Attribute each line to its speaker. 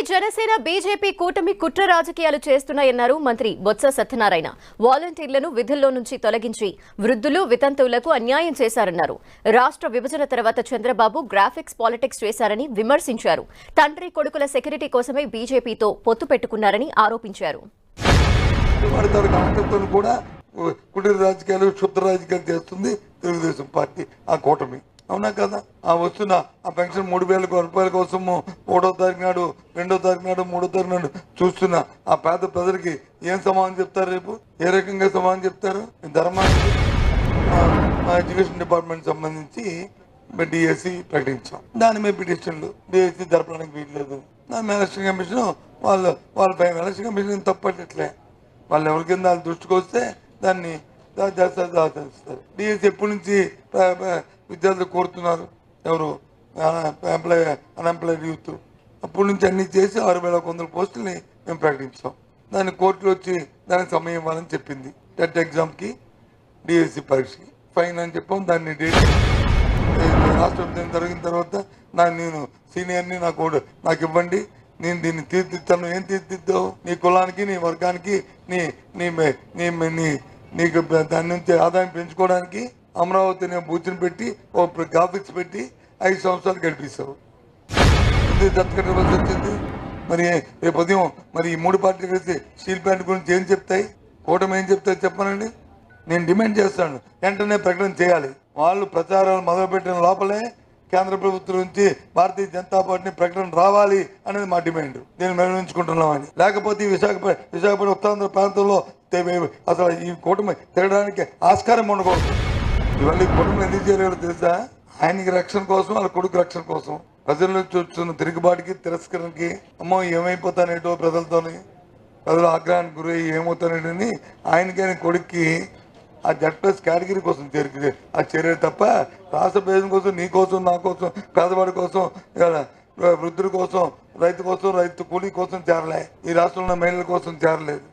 Speaker 1: Janasena BJP కూటమి కుట్ర రాజకీయాలు చేస్తున్నాయన్నారు మంత్రి బొత్స సత్యనారాయణ. వాలంటీర్లను విధుల్లో నుంచి తొలగించి వృద్ధులు వితంతువులకు అన్యాయం చేశారన్నారు. రాష్ట్ర విభజన తర్వాత చంద్రబాబు గ్రాఫిక్స్ పాలిటిక్స్ చేశారని విమర్శించారు. తండ్రి కొడుకుల సెక్యూరిటీ కోసమే బీజేపీతో పొత్తు పెట్టుకున్నారని ఆరోపించారు.
Speaker 2: కుటీర రాజకీయాలు క్షుద్ర రాజకీయాలు చేస్తుంది తెలుగుదేశం పార్టీ, ఆ కూటమి. అవునా కదా? ఆ వస్తున్న ఆ పెన్షన్ 3,000 రూపాయల కోసము 1వ తారీఖు నాడు 2వ తారీఖు నాడు 3వ తారీఖు నాడు చూస్తున్న ఆ పేద ప్రజలకి ఏం సమాధానం చెప్తారు? రేపు ఏ రకంగా సమాధానం చెప్తారు? ధర్మానికి ఎడ్యుకేషన్ డిపార్ట్మెంట్ సంబంధించి డిఎస్సి ప్రకటించాం. దాని మీద పిటిషన్లు డిఎస్సి జరపడానికి వీల్లేదు. దాని మీద ఎలక్షన్ కమిషన్ వాళ్ళ ఎలక్షన్ కమిషన్ తప్పట్లే. వాళ్ళు ఎవరి కింద వాళ్ళ దృష్టికి వస్తే దాన్ని చేస్తారు. డిఎస్సి ఎప్పటి నుంచి విద్యార్థులు కోరుతున్నారు? ఎవరు? Unemployed youth. అప్పటి నుంచి అన్ని చేసి 6,100 పోస్టుల్ని మేము ప్రకటించాం. దాన్ని కోర్టులో వచ్చి దానికి సమయం ఇవ్వాలని చెప్పింది. టెట్ ఎగ్జామ్కి డిఎస్సి పరీక్షకి ఫైన్ అని చెప్పాం. దాన్ని డేట్ రాష్ట్ర విభజన జరిగిన తర్వాత నేను సీనియర్ని నాకు ఇవ్వండి, నేను దీన్ని తీర్చిదిద్దాను. ఏం తీర్చిదిద్దావు? నీ కులానికి, నీ వర్గానికి, నీకు దాని నుంచి ఆదాయం పెంచుకోవడానికి అమరావతి అనే బూత్ని పెట్టి ఓ గ్రాఫిక్స్ పెట్టి 5 సంవత్సరాలు గడిపిస్తావు. ఎందుకు దత్తకట్టవలసి వచ్చింది? మరి రేపు ఉదయం మరి ఈ 3 పార్టీలు కలిసి స్టీల్ ప్లాంట్ గురించి ఏం చెప్తాయి? కూటమి ఏం చెప్తాయి చెప్పనండి. నేను డిమాండ్ చేస్తాను, వెంటనే ప్రకటన చేయాలి. వాళ్ళు ప్రచారాలు మొదలుపెట్టిన లోపలే కేంద్ర ప్రభుత్వం నుంచి భారతీయ జనతా పార్టీ ప్రకటన రావాలి అనేది మా డిమాండ్. నేను నిర్వహించుకుంటున్నామని. లేకపోతే విశాఖపట్నం ఉత్తరాంధ్ర ప్రాంతంలో అసలు ఈ కూటమి తిరగడానికి ఆస్కారం ఉండకూడదు. ఇవన్నీ కుటుంబం ఎందుకు చేయలేదో తెలుసా? ఆయనకి రక్షణ కోసం, వాళ్ళ కొడుకు రక్షణ కోసం. ప్రజల్లో చూస్తున్న తిరుగుబాటుకి, తిరస్కరణకి, అమ్మో ఏమైపోతానేటో ప్రజలతోని, ప్రజల ఆగ్రహానికి గురై ఏమవుతానేటని ఆయనకి ఆయన కొడుక్కి ఆ Z+ కేటగిరీ కోసం చేరే తప్ప రాష్ట్ర ప్రయోజనం కోసం, నీ కోసం, నా కోసం, పేదవాడి కోసం, వృద్ధుల కోసం, రైతు కోసం, రైతు కూలీ కోసం చేరలే. ఈ రాష్ట్రంలో మహిళల కోసం చేరలేదు.